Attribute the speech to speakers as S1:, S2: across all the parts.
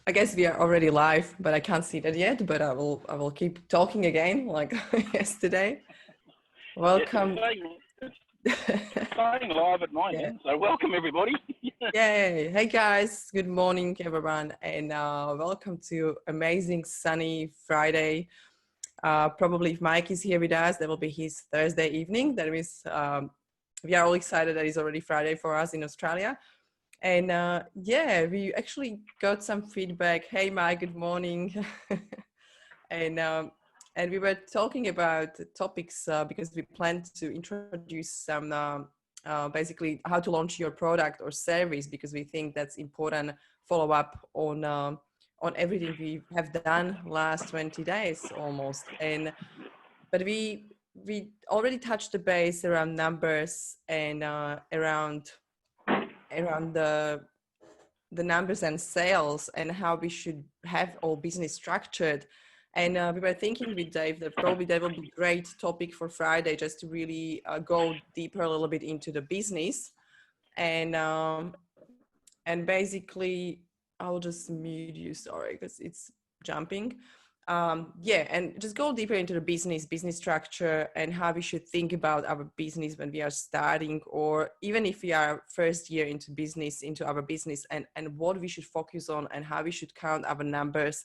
S1: I guess we are already live, but I can't see that yet. But I will keep talking again, like yesterday.
S2: Yes,
S1: Welcome.
S2: it's saying live at my
S1: Yeah.
S2: end. So welcome everybody.
S1: Yay. Hey guys. Good morning, everyone, and welcome to amazing sunny Friday. Probably if Mike is here with us, that will be his Thursday evening. That is, we are all excited that it's already Friday for us in Australia. And yeah, we actually got some feedback. Hey, Mike, good morning. and and we were talking about topics because we planned to introduce some basically how to launch your product or service, because we think that's important follow up on everything we have done last 20 days almost. And but we already touched the base around numbers and around the numbers and sales and how we should have all business structured. And we were thinking with Dave that probably that will be a great topic for Friday, just to really go deeper a little bit into the business. And basically, I'll just mute you, sorry, because it's jumping. Yeah, and just go deeper into the business structure and how we should think about our business when we are starting, or even if we are first year into our business, and what we should focus on and how we should count our numbers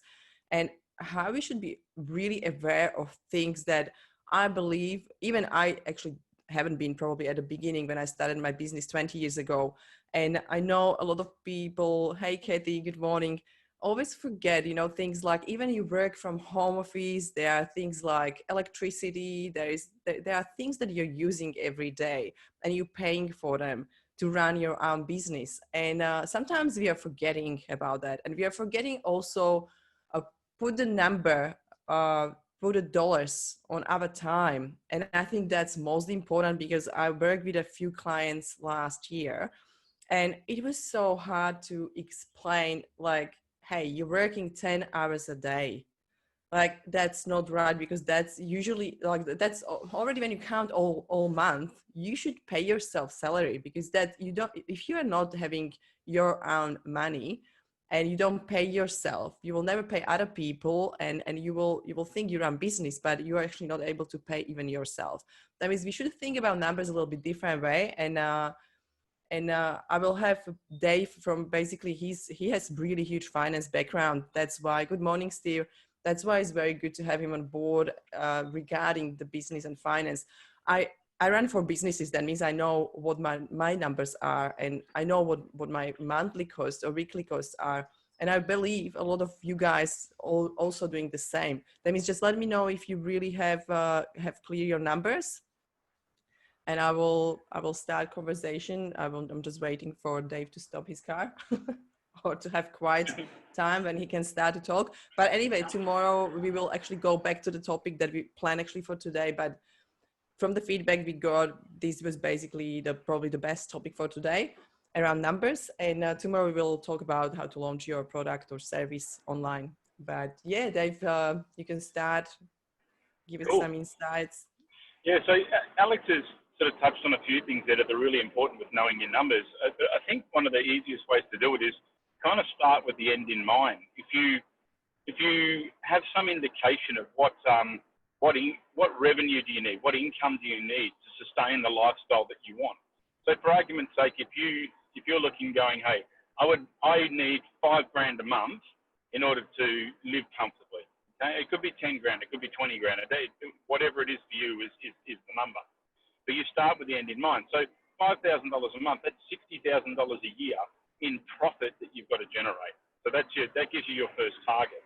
S1: and how we should be really aware of things that I believe, even I actually haven't been probably at the beginning when I started my business 20 years ago. And I know a lot of people, hey, Kathy, good morning, always forget, things like even you work from home office, there are things like electricity, there are things that you're using every day and you're paying for them to run your own business. And sometimes we are forgetting about that. And we are forgetting also put the number, put the dollars on our time. And I think that's most important, because I worked with a few clients last year and it was so hard to explain, like, hey, you're working 10 hours a day. Like, that's not right, because that's usually like, that's already when you count all month, you should pay yourself salary, because that you don't, if you are not having your own money and you don't pay yourself, you will never pay other people, and you will think you run business, but you're actually not able to pay even yourself. That means we should think about numbers a little bit different way. And I will have Dave from, basically he has really huge finance background. That's why, good morning, Steve. That's why it's very good to have him on board regarding the business and finance. I run for businesses. That means I know what my numbers are, and I know what my monthly costs or weekly costs are. And I believe a lot of you guys also doing the same. That means just let me know if you really have clear your numbers, and I will start conversation. I'm just waiting for Dave to stop his car or to have quiet time when he can start to talk. But anyway, tomorrow we will actually go back to the topic that we plan actually for today. But from the feedback we got, this was basically probably the best topic for today around numbers. And tomorrow we will talk about how to launch your product or service online. But yeah, Dave, you can start, give us
S2: Cool.
S1: some insights.
S2: Yeah, so Alex has sort of touched on a few things that are really important with knowing your numbers. I think one of the easiest ways to do it is kind of start with the end in mind. If you have some indication of what revenue do you need, what income do you need to sustain the lifestyle that you want. So for argument's sake, if you're looking, going, hey, I need $5 grand a month in order to live comfortably. Okay? It could be 10 grand, it could be 20 grand a day, whatever it is for you is the number. But you start with the end in mind. So $5,000 a month, that's $60,000 a year in profit that you've got to generate. So that gives you your first target.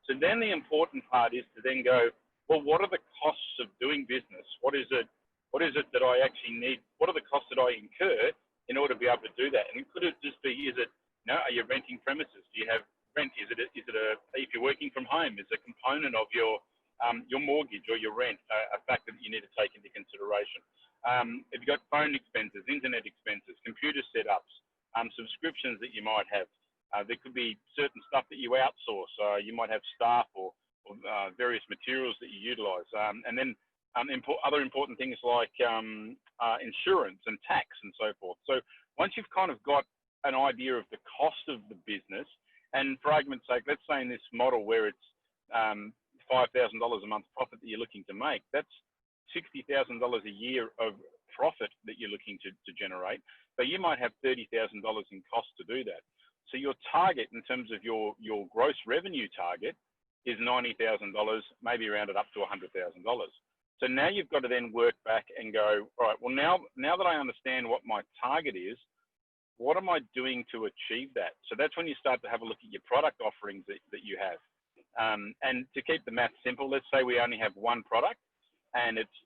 S2: So then the important part is to then go, well, what are the costs of doing business? What is it that I actually need? What are the costs that I incur in order to be able to do that? And it could just be, are you renting premises? Do you have rent? If you're working from home, is a component of your mortgage or your rent a factor that you need to take into consideration? If you've got phone expenses, internet expenses, computer setups, subscriptions that you might have. There could be certain stuff that you outsource. You might have staff or various materials that you utilize. And then other important things like insurance and tax and so forth. So once you've kind of got an idea of the cost of the business. And for argument's sake, let's say in this model where it's $5,000 a month profit that you're looking to make, that's $60,000 a year of profit that you're looking to generate. But you might have $30,000 in cost to do that. So your target in terms of your gross revenue target is $90,000, maybe rounded up to $100,000. So now you've got to then work back and go, all right, well, now that I understand what my target is, what am I doing to achieve that? So that's when you start to have a look at your product offerings that you have. And to keep the math simple, let's say we only have one product, and it's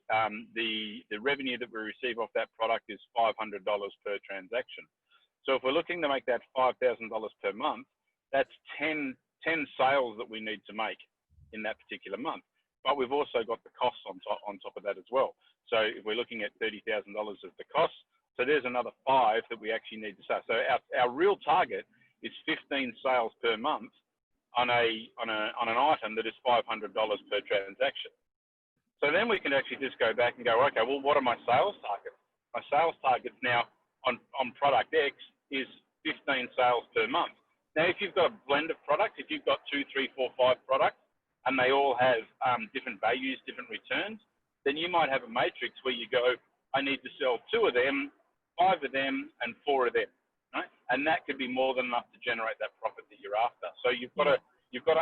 S2: the revenue that we receive off that product is $500 per transaction. So if we're looking to make that $5,000 per month, that's 10 sales that we need to make in that particular month. But we've also got the costs on top of that as well. So if we're looking at $30,000 of the costs, so there's another 5 that we actually need to sell. So our real target is 15 sales per month on an item that is $500 per transaction. So then we can actually just go back and go, okay, well, what are my sales targets? My sales targets now on product X is 15 sales per month. Now, if you've got a blend of products, if you've got 2, 3, 4, 5 products, and they all have different values, different returns, then you might have a matrix where you go, I need to sell 2 of them, 5 of them, and 4 of them, right? And that could be more than enough to generate that profit that you're after. So you've got to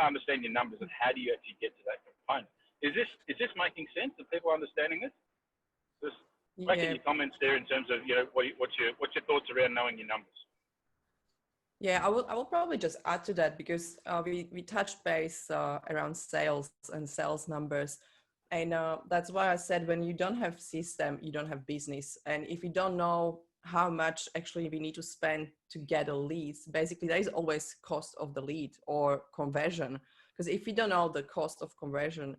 S2: understand your numbers and how do you actually get to that component. Is this making sense? Are people understanding this? Just making your comments there in terms of, you know, what's your thoughts around knowing your numbers?
S1: Yeah, I will probably just add to that because we touched base around sales and sales numbers. And that's why I said when you don't have system, you don't have business. And if you don't know how much actually we need to spend to get a lead, basically there is always cost of the lead or conversion. Because if you don't know the cost of conversion,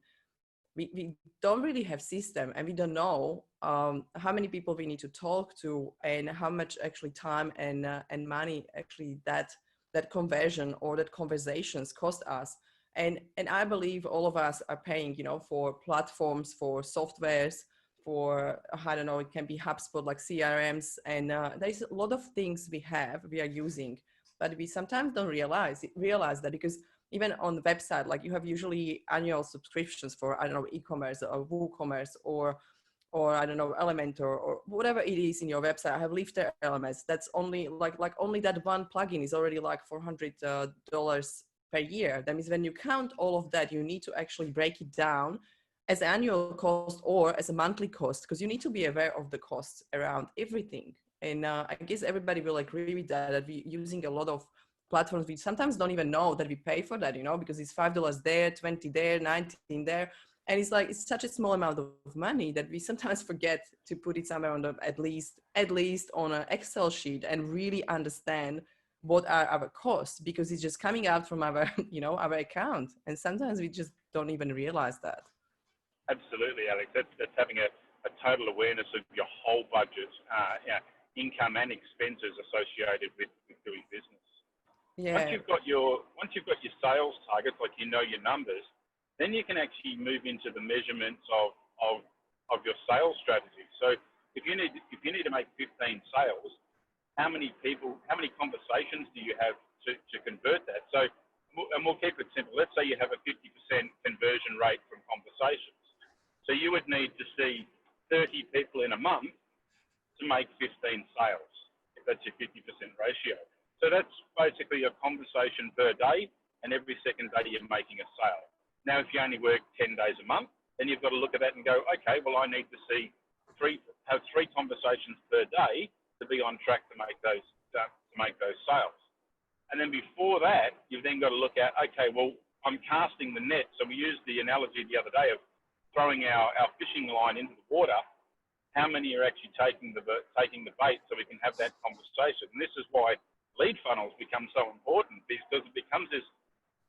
S1: we don't really have system, and we don't know how many people we need to talk to and how much actually time and money actually that conversion or that conversations cost us. And I believe all of us are paying, you know, for platforms, for softwares, for, I don't know, it can be HubSpot, like CRMs, and there's a lot of things we are using, but we sometimes don't realize that, because even on the website, like you have usually annual subscriptions for, I don't know, e-commerce or WooCommerce or I don't know, Elementor or whatever it is in your website. I have Lifter elements. That's only like only that one plugin is already like $400 per year. That means when you count all of that, you need to actually break it down as annual cost or as a monthly cost, because you need to be aware of the costs around everything. And I guess everybody will agree with that we're using a lot of platforms. We sometimes don't even know that we pay for that, you know, because it's $5 there, 20 there, 19 there. And it's like, it's such a small amount of money that we sometimes forget to put it somewhere on at least on an Excel sheet and really understand what are our costs, because it's just coming out from our, you know, our account. And sometimes we just don't even realize that.
S2: Absolutely, Alex. That's having a total awareness of your whole budget, income and expenses associated with doing business.
S1: Yeah.
S2: Once you've got your sales targets, like you know your numbers, then you can actually move into the measurements of your sales strategy. So if you need to make 15 sales, how many conversations do you have to convert that? So, and we'll keep it simple. Let's say you have a 50% conversion rate from conversations. So you would need to see 30 people in a month to make 15 sales, if that's your 50% ratio. So that's basically a conversation per day, and every second day you're making a sale. Now, if you only work 10 days a month, then you've got to look at that and go, okay, well, I need to have three conversations per day to be on track to make those sales. And then before that, you've then got to look at, okay, well, I'm casting the net. So we used the analogy the other day of throwing our fishing line into the water. How many are actually taking the bait so we can have that conversation? And this is why lead funnels become so important, because it becomes this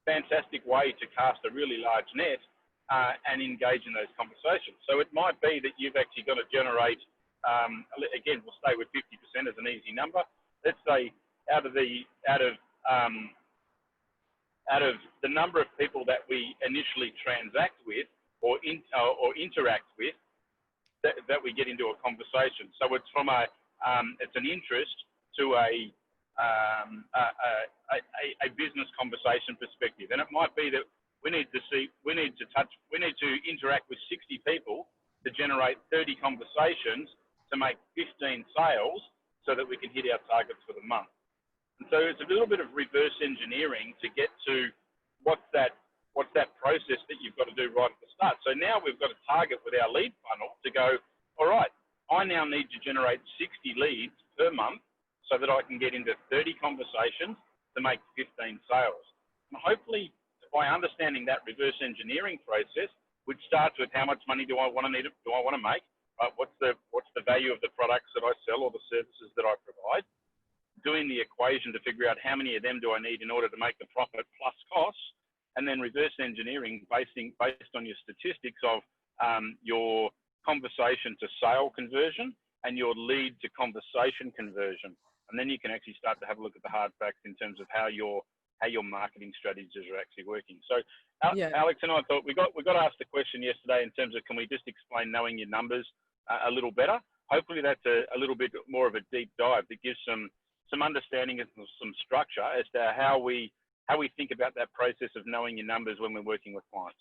S2: fantastic way to cast a really large net and engage in those conversations. So it might be that you've actually got to generate, again, we'll stay with 50% as an easy number. Let's say out of the number of people that we initially transact with or interact with, that we get into a conversation. So it's from it's an interest to a a business conversation perspective. And it might be that we need to interact with 60 people to generate 30 conversations to make 15 sales so that we can hit our targets for the month. And so it's a little bit of reverse engineering to get to what's that process that you've got to do right at the start. So now we've got a target with our lead funnel to go, all right, I now need to generate 60 leads per month so that I can get into 30 conversations to make 15 sales. And hopefully, by understanding that reverse engineering process, which starts with how much money do I want to make? Right? What's the value of the products that I sell or the services that I provide? Doing the equation to figure out how many of them do I need in order to make the profit plus costs, and then reverse engineering based on your statistics of your conversation to sale conversion and your lead to conversation conversion. And then you can actually start to have a look at the hard facts in terms of how your marketing strategies are actually working. So Alex and I thought we got asked the question yesterday in terms of, can we just explain knowing your numbers a little better? Hopefully that's a little bit more of a deep dive that gives some understanding and some structure as to how we think about that process of knowing your numbers when we're working with clients.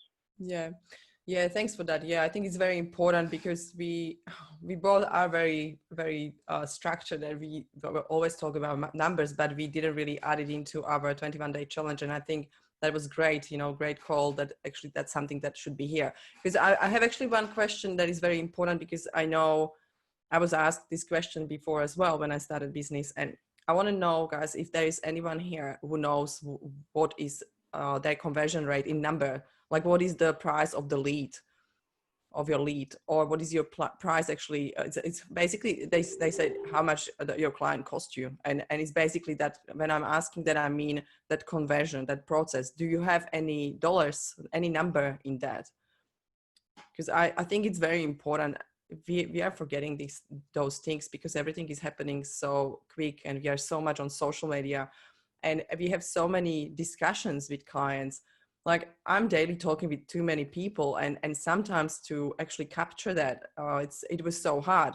S1: Yeah, thanks for that. Yeah, I think it's very important because we both are very, very structured, and we always talk about numbers, but we didn't really add it into our 21-day challenge. And I think that was great, great call that actually that's something that should be here. Because I have actually one question that is very important, because I know I was asked this question before as well when I started business. And I want to know, guys, if there is anyone here who knows what is their conversion rate in number. Like, what is the price of your lead, or what is your price actually? It's basically, they say how much your client cost you. And it's basically that when I'm asking that, I mean that conversion, that process. Do you have any dollars, any number in that? Because I think it's very important. We are forgetting those things because everything is happening so quick, and we are so much on social media, and we have so many discussions with clients. Like, I'm daily talking with too many people, and sometimes to actually capture that, it was so hard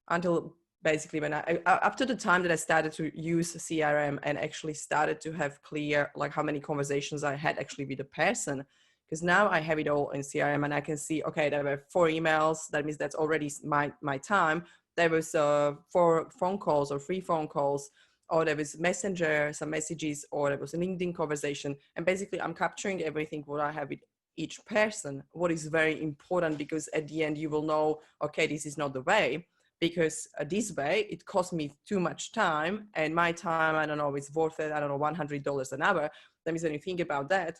S1: until basically when I up to the time that I started to use CRM and actually started to have clear, like, how many conversations I had actually with a person. Because now I have it all in CRM, and I can see, okay, there were 4 emails. That means that's already my time. There was 4 phone calls or 3 phone calls, or there was Messenger, some messages, or there was a LinkedIn conversation. And basically I'm capturing everything what I have with each person, what is very important, because at the end you will know, okay, this is not the way, because this way it costs me too much time, and my time, I don't know, it's worth it, I don't know, $100 an hour. That means when you think about that,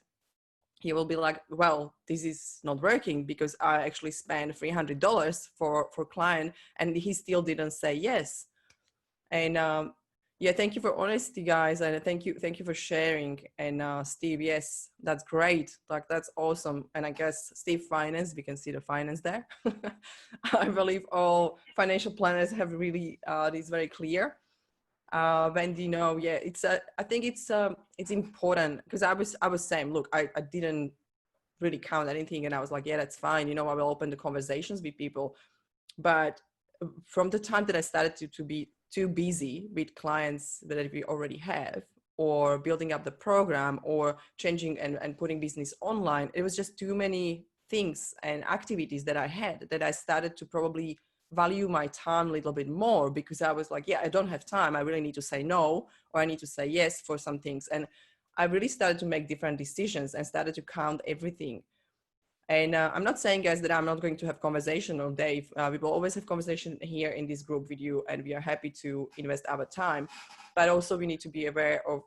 S1: he will be like, well, this is not working because I actually spent $300 for client and he still didn't say yes. And yeah, thank you for honesty, guys. And thank you for sharing. And Steve, yes, that's great. Like, that's awesome. And I guess Steve Finance, we can see the finance there. I believe all financial planners have really this very clear. Wendy, yeah, I think it's important, because I was saying, look, I didn't really count anything, and I was like, yeah, that's fine. I will open the conversations with people. But from the time that I started to be too busy with clients that we already have, or building up the program, or changing and putting business online, it was just too many things and activities that I had, that I started to probably value my time a little bit more, because I was like, yeah, I don't have time. I really need to say no, or I need to say yes for some things. And I really started to make different decisions and started to count everything. And I'm not saying, guys, that I'm not going to have conversation all day. We will always have conversation here in this group with you, and we are happy to invest our time. But also we need to be aware of,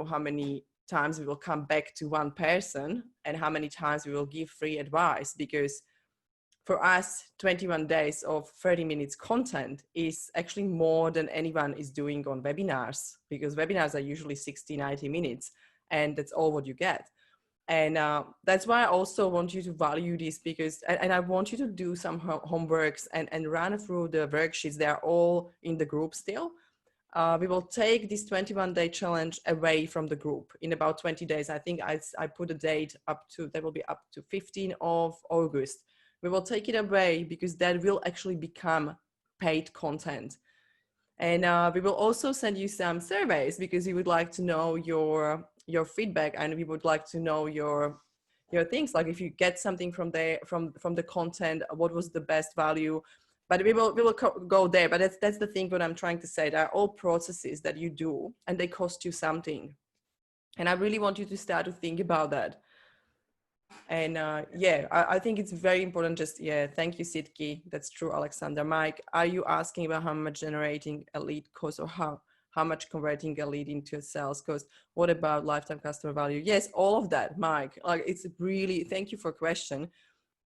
S1: how many times we will come back to one person and how many times we will give free advice. Because for us, 21 days of 30 minutes content is actually more than anyone is doing on webinars, because webinars are usually 60, 90 minutes, and that's all what you get. And that's why I also want you to value this, because, and I want you to do some homeworks and run through the worksheets. They are all in the group still. We will take this 21-day challenge away from the group in about 20 days. I think I put a date that will be up to 15th of August. We will take it away, because that will actually become paid content. And we will also send you some surveys because we would like to know your feedback, and we would like to know your things, like if you get something from the content, what was the best value. But we will go there. But that's the thing what I'm trying to say. There are all processes that you do and they cost you something, and I really want you to start to think about that. And yeah, I think it's very important. Just, yeah, thank you, Sitki. That's true, Alexander. Mike, are you asking about how much generating a lead costs, or how much converting a lead into a sales cost? What about lifetime customer value? Yes, all of that, Mike. Like, it's really, thank you for question.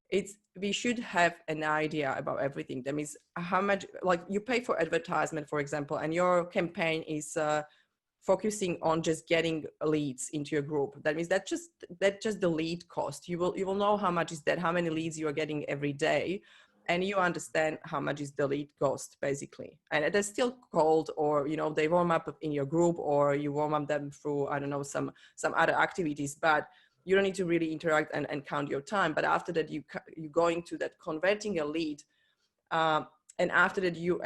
S1: It's, we should have an idea about everything. That means how much, like, you pay for advertisement, for example, and your campaign is focusing on just getting leads into your group. That means that just the lead cost. You will know how much is that, how many leads you are getting every day, and you understand how much is the lead cost basically. And they're still cold, or they warm up in your group, or you warm up them through, I don't know, some other activities, but you don't need to really interact and count your time. But after that, you go into that converting a lead. um, and after that, you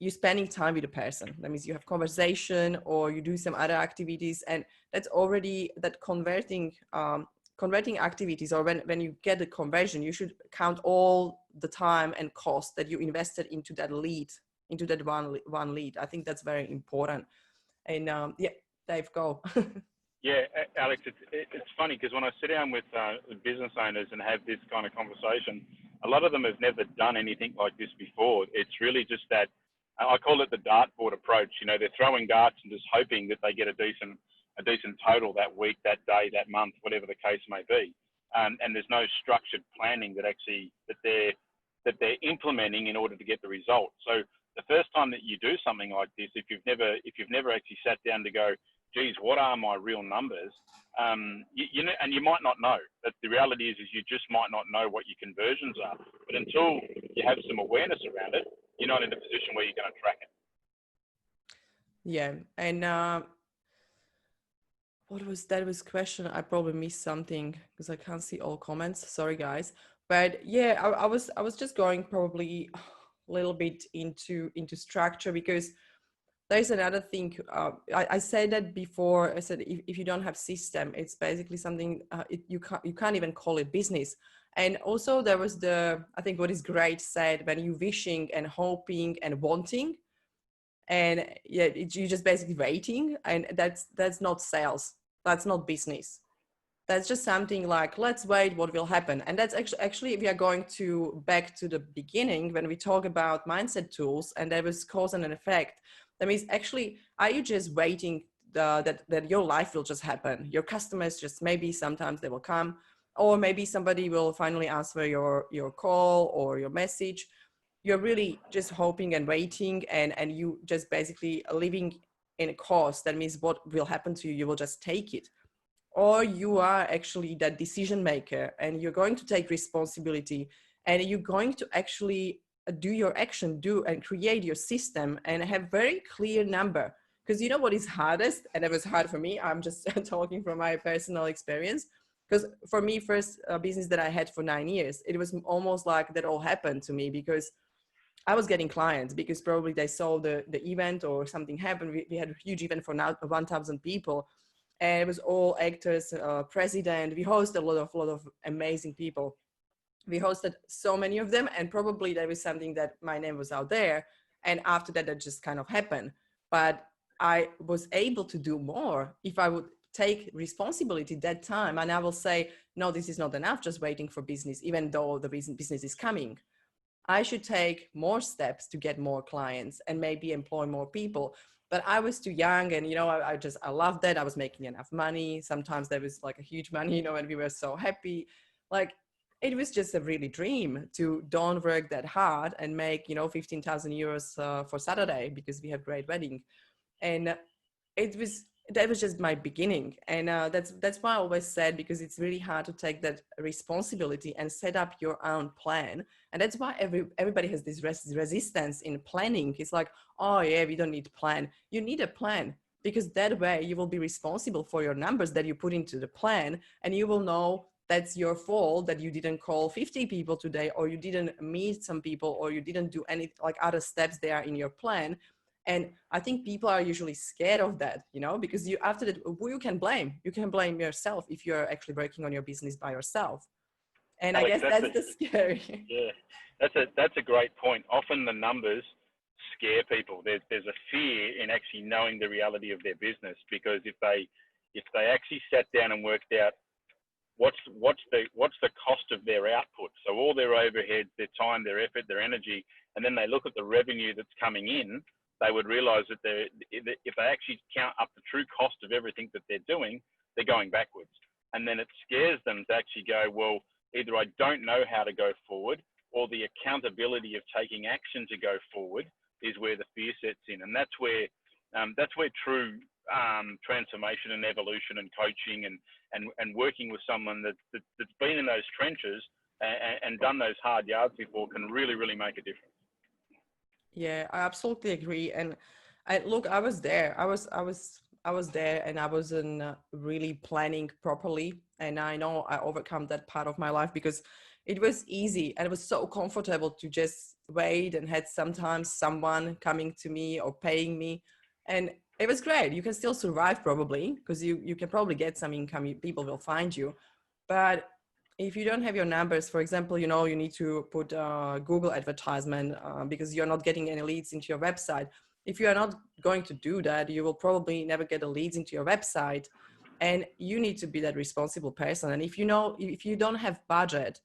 S1: spending time with the person. That means you have conversation, or you do some other activities, and that's already that converting activities. Or when you get the conversion, you should count all the time and cost that you invested into that lead, into that one lead. I think that's very important. And yeah, Dave, go.
S2: Yeah, Alex, it's funny because when I sit down with business owners and have this kind of conversation, a lot of them have never done anything like this before. It's really just that, I call it the dartboard approach. They're throwing darts and just hoping that they get a decent total that week, that day, that month, whatever the case may be. And there's no structured planning that they're implementing in order to get the result. So the first time that you do something like this, if you've never actually sat down to go, geez, what are my real numbers? And you might not know. But the reality is you just might not know what your conversions are. But until you have some awareness around it, you're not in a position where you're going to track it.
S1: Yeah, and what was that was question? I probably missed something because I can't see all comments. Sorry, guys. But yeah, I was just going probably a little bit into structure, because there's another thing. I said that before. I said if you don't have system, it's basically something you can't even call it business. And also there was I think what is great said, when you wishing and hoping and wanting, and yeah, you just basically waiting, and that's not sales. That's not business. That's just something like, let's wait what will happen. And that's actually if we are going to back to the beginning, when we talk about mindset tools and there was cause and an effect, that means actually, are you just waiting that your life will just happen? Your customers just, maybe sometimes they will come, or maybe somebody will finally answer your call or your message. You're really just hoping and waiting, and you just basically living in a course. That means what will happen to you, you will just take it. Or you are actually that decision maker, and you're going to take responsibility, and you're going to actually do your action, do and create your system, and have very clear number. Because you know what is hardest, and it was hard for me, I'm just talking from my personal experience, because for me, first business that I had for 9 years, it was almost like that all happened to me, because I was getting clients because probably they saw the event or something happened. We had a huge event for now 1,000 people, and it was all actors, president. We hosted a lot of amazing people. We hosted so many of them, and probably there was something that my name was out there, and after that, that just kind of happened. But I was able to do more if I would take responsibility that time, and I will say, no, this is not enough, just waiting for business, even though the business is coming. I should take more steps to get more clients and maybe employ more people. But I was too young, and I loved that. I was making enough money. Sometimes there was like a huge money, and we were so happy. Like, it was just a really dream to don't work that hard and make 15,000 euros for Saturday, because we have great wedding. And it was that was just my beginning. And that's why I always said, because it's really hard to take that responsibility and set up your own plan. And that's why everybody has this resistance in planning. It's like, oh yeah, we don't need a plan. You need a plan, because that way you will be responsible for your numbers that you put into the plan, and you will know that's your fault that you didn't call 50 people today, or you didn't meet some people, or you didn't do any like other steps there in your plan. And I think people are usually scared of that, you know, because you, after that, who you can blame? You can blame yourself if you're actually working on your business by yourself. And I
S2: Alex,
S1: guess that's the scary.
S2: yeah, that's a great point. Often the numbers scare people. There's a fear in actually knowing the reality of their business, because if they actually sat down and worked out what's the cost of their output, so all their overheads, their time, their effort, their energy, and then they look at the revenue that's coming in, they would realize that if they actually count up the true cost of everything that they're doing, they're going backwards. And then it scares them to actually go, well, either I don't know how to go forward, or the accountability of taking action to go forward is where the fear sets in. And that's where true transformation and evolution and coaching and working with someone that's been in those trenches and done those hard yards before can really, really make a difference.
S1: Yeah, I absolutely agree. And look, I was there. I was there, and I wasn't really planning properly. And I know I overcome that part of my life because it was easy and it was so comfortable to just wait and had sometimes someone coming to me or paying me. And it was great. You can still survive probably because you can probably get some income. People will find you. But if you don't have your numbers, for example, you know, you need to put Google advertisement because you're not getting any leads into your website. If you are not going to do that, you will probably never get the leads into your website. And you need to be that responsible person. And if you don't have budget,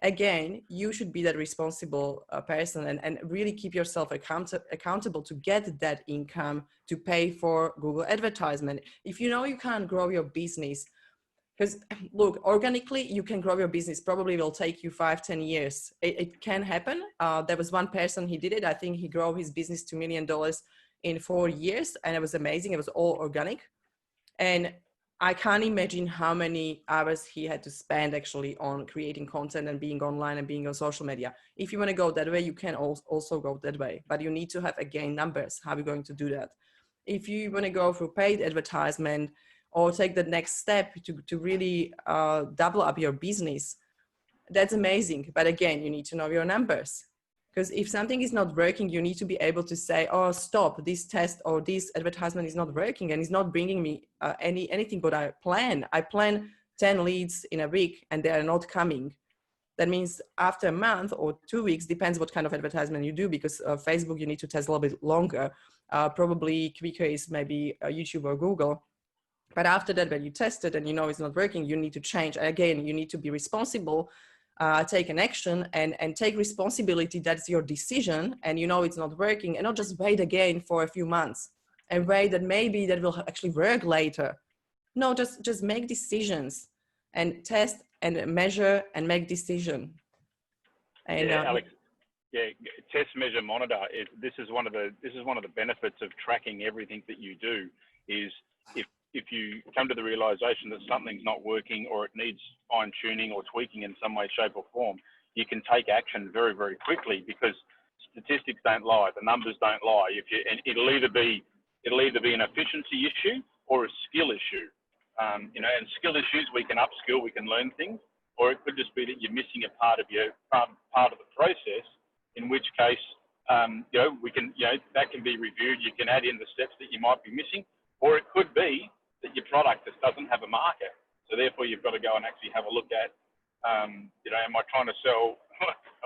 S1: again, you should be that responsible person and really keep yourself accountable to get that income to pay for Google advertisement. If you know you can't grow your business, because look, organically, you can grow your business. Probably will take you 5-10 years. It can happen. There was one person, he did it. I think he grew his business to $1 million in 4 years. And it was amazing. It was all organic. And I can't imagine how many hours he had to spend actually on creating content and being online and being on social media. If you want to go that way, you can also go that way. But you need to have, again, numbers. How are you going to do that? If you want to go through paid advertisement, or take the next step to really double up your business, that's amazing. But again, you need to know your numbers. Because if something is not working, you need to be able to say, oh, stop, this test or this advertisement is not working and it's not bringing me anything what I plan. I plan 10 leads in a week and they are not coming. That means after a month or 2 weeks, depends what kind of advertisement you do, because Facebook, you need to test a little bit longer. Probably quicker is maybe YouTube or Google. But after that, when you test it and you know it's not working, you need to change. Again, you need to be responsible, take an action and take responsibility. That's your decision. And you know it's not working, and not just wait again for a few months and wait that maybe that will actually work later. No, just make decisions and test and measure and make decision. And
S2: yeah, Alex. Yeah, test, measure, monitor. This is one of the benefits of tracking everything that you do. Is if you come to the realization that something's not working or it needs fine tuning or tweaking in some way, shape, or form, you can take action very, very quickly, because statistics don't lie, the numbers don't lie. And it'll either be an efficiency issue or a skill issue. And skill issues, we can upskill, we can learn things, or it could just be that you're missing a part of part of the process. In which case, we can, that can be reviewed. You can add in the steps that you might be missing, or it could be that your product just doesn't have a market. So therefore, you've got to go and actually have a look at, am I trying to sell?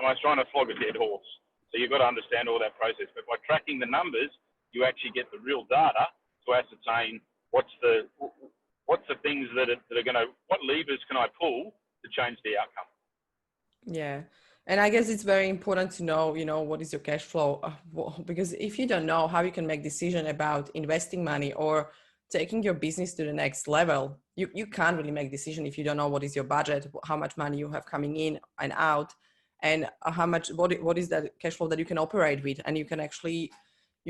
S2: Am I trying to flog a dead horse? So you've got to understand all that process. But by tracking the numbers, you actually get the real data to ascertain what's the things that are going to, what levers can I pull to change the outcome.
S1: Yeah. And I guess it's very important to know, what is your cash flow? Because if you don't know how you can make decision about investing money or taking your business to the next level, you can't really make decision if you don't know what is your budget, how much money you have coming in and out, and how much, what is that cash flow that you can operate with, and you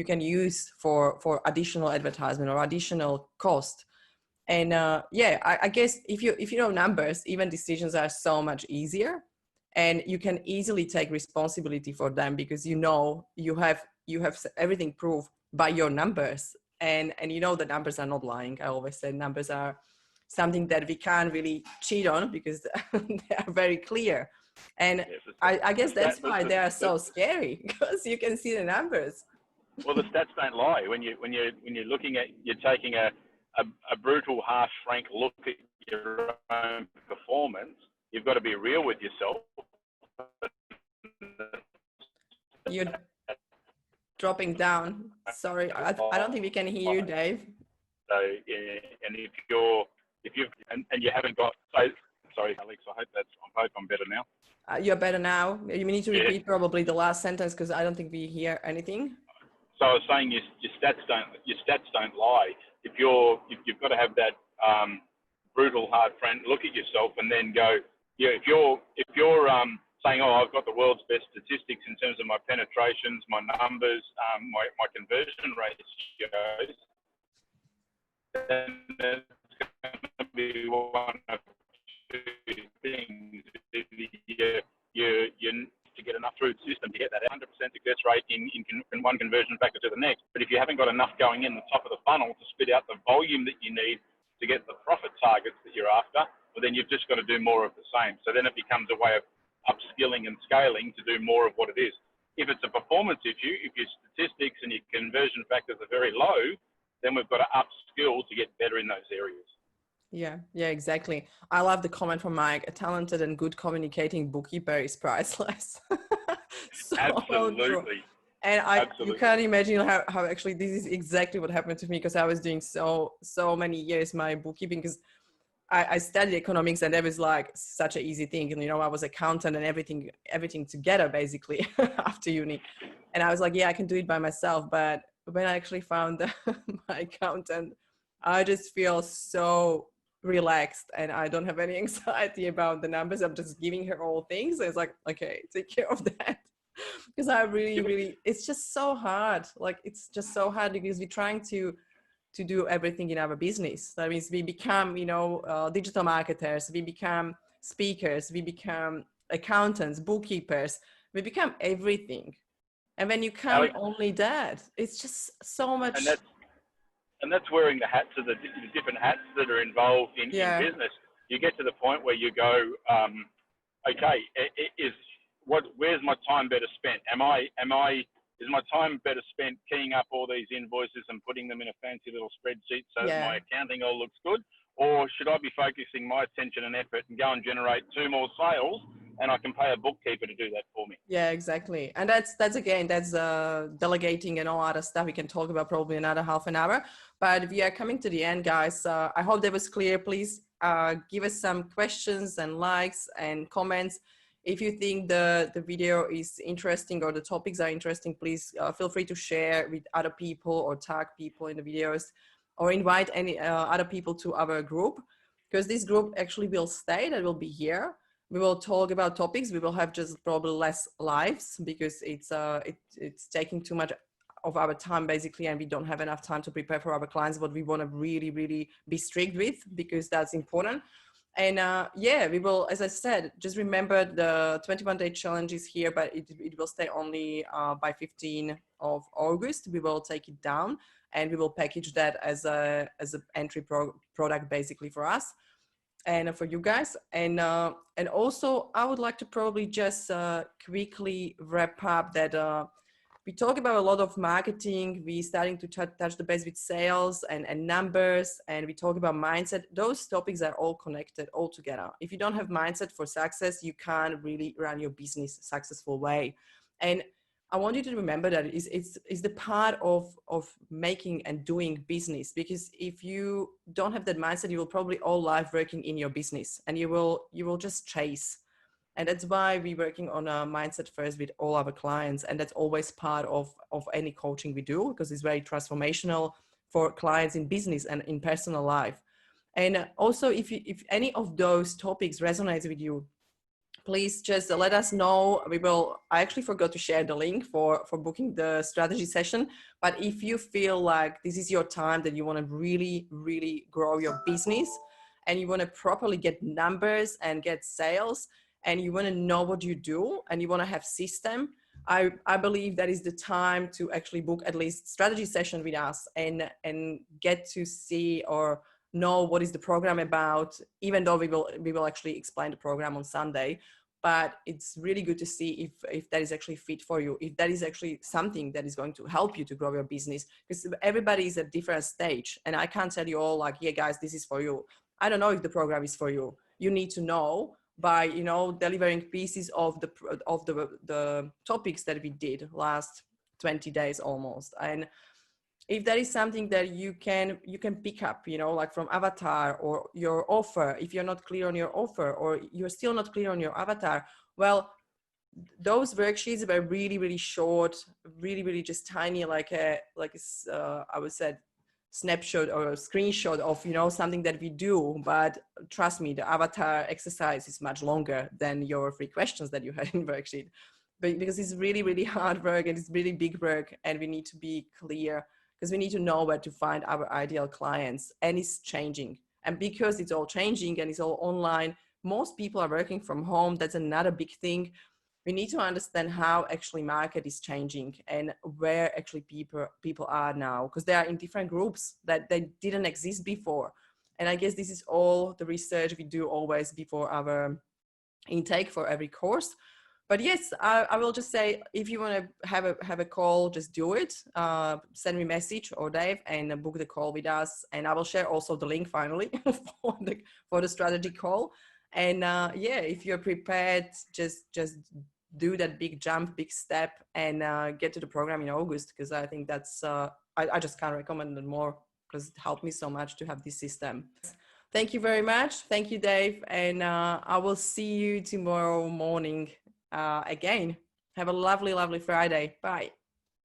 S1: can use for additional advertisement or additional cost. And I guess if you know numbers, even decisions are so much easier. And you can easily take responsibility for them because you have everything proved by your numbers, and the numbers are not lying. I always say numbers are something that we can't really cheat on because they are very clear. And I guess that's why they are so scary, because you can see the numbers.
S2: Well, the stats don't lie. When you're looking at, you're taking a brutal, harsh, frank look at your own performance. You've got to be real with yourself.
S1: You're dropping down. Sorry, I don't think we can hear you, Dave.
S2: So, and if you haven't got, so, sorry, Alex, I hope I'm better now.
S1: You're better now. You need to
S2: Yeah.
S1: repeat probably the last sentence because I don't think we hear anything.
S2: So I was saying your stats don't lie. You've got to have that brutal, hard front look at yourself and then go, yeah. If you're saying, oh, I've got the world's best statistics in terms of my penetrations, my numbers, my conversion ratios, then it's going to be one of two things. You to get enough through the system to get that 100% success rate in one conversion factor to the next. But if you haven't got enough going in the top of the funnel to spit out the volume that you need to get the profit targets that you're after, well, then you've just got to do more of the same. So then it becomes a way of upskilling and scaling to do more of what it is. If it's a performance issue, if your statistics and your conversion factors are very low, then we've got to upskill to get better in those areas.
S1: Yeah, exactly. I love the comment from Mike. A talented and good communicating bookkeeper is priceless. So
S2: Absolutely.
S1: true. And you can't imagine how actually this is exactly what happened to me because I was doing so many years my bookkeeping because I studied economics and that was like such an easy thing. And, you know, I was accountant and everything together basically after uni. And I was like, yeah, I can do it by myself. But when I actually found my accountant, I just feel so relaxed and I don't have any anxiety about the numbers. I'm just giving her all things. So it's like, okay, take care of that. Because I really, it's just so hard. Like, it's just so hard because we're trying to do everything in our business. That means we become, digital marketers, we become speakers, we become accountants, bookkeepers, we become everything. And when you come only that, it's just so much.
S2: And that's wearing the hats of the different hats that are involved in business. You get to the point where you go, okay, where's my time better spent? Is my time better spent keying up all these invoices and putting them in a fancy little spreadsheet so that my accounting all looks good? Or should I be focusing my attention and effort and go and generate 2 more sales and I can pay a bookkeeper to do that for me?
S1: Yeah, exactly. And that's delegating and all other stuff we can talk about probably another half an hour. But we are coming to the end, guys. I hope that was clear. Please give us some questions and likes and comments. If you think the video is interesting or the topics are interesting, please feel free to share with other people or tag people in the videos or invite any other people to our group, because this group actually will stay, that will be here. We will talk about topics. We will have just probably less lives because it's taking too much of our time basically, and we don't have enough time to prepare for our clients what we want to really be strict with, because that's important. And we will, as I said, just remember the 21-day challenge is here, but it will stay only by 15 of August. We will take it down and we will package that as an entry product basically for us and for you guys. And also I would like to probably just quickly wrap up that we talk about a lot of marketing. We starting to touch the base with sales and numbers, and we talk about mindset. Those topics are all connected all together. If you don't have mindset for success, you can't really run your business successful way. And I want you to remember that it's the part of making and doing business, because if you don't have that mindset, you will probably all life working in your business and you will just chase. And that's why we're working on a mindset first with all our clients. And that's always part of any coaching we do, because it's very transformational for clients in business and in personal life. And also if any of those topics resonates with you, please just let us know. I actually forgot to share the link for booking the strategy session. But if you feel like this is your time, that you want to really grow your business and you want to properly get numbers and get sales, and you want to know what you do and you want to have system, I believe that is the time to actually book at least strategy session with us and get to see or know what is the program about, even though we will actually explain the program on Sunday. but it's really good to see if that is actually fit for you, if that is actually something that is going to help you to grow your business, because everybody is at different stage, and I can't tell you all like, yeah guys, this is for you. I don't know if the program is for you. You need to know by, you know, delivering pieces of the topics that we did last 20 days almost. And if that is something that you can pick up, you know, like from avatar or your offer, if you're not clear on your offer or you're still not clear on your avatar, well, those worksheets were really, really short, really, really just tiny, like a I would say snapshot or a screenshot of, you know, something that we do. But trust me, the avatar exercise is much longer than your 3 questions that you had in worksheet. But because it's really, really hard work and it's really big work, and we need to be clear because we need to know where to find our ideal clients, and it's changing. And because it's all changing and it's all online, most people are working from home. That's another big thing. We need to understand how actually market is changing and where actually people are now, because they are in different groups that they didn't exist before. And I guess this is all the research we do always before our intake for every course. But yes, I will just say, if you want to have a call, just do it. Send me a message or Dave and book the call with us. And I will share also the link finally for the strategy call. And yeah, if you're prepared, just do that big jump, big step, and get to the program in August, because I think that's I just can't recommend it more, because it helped me so much to have this system. Thank you very much. Thank you, Dave. And I will see you tomorrow morning again. Have a lovely, lovely Friday. Bye.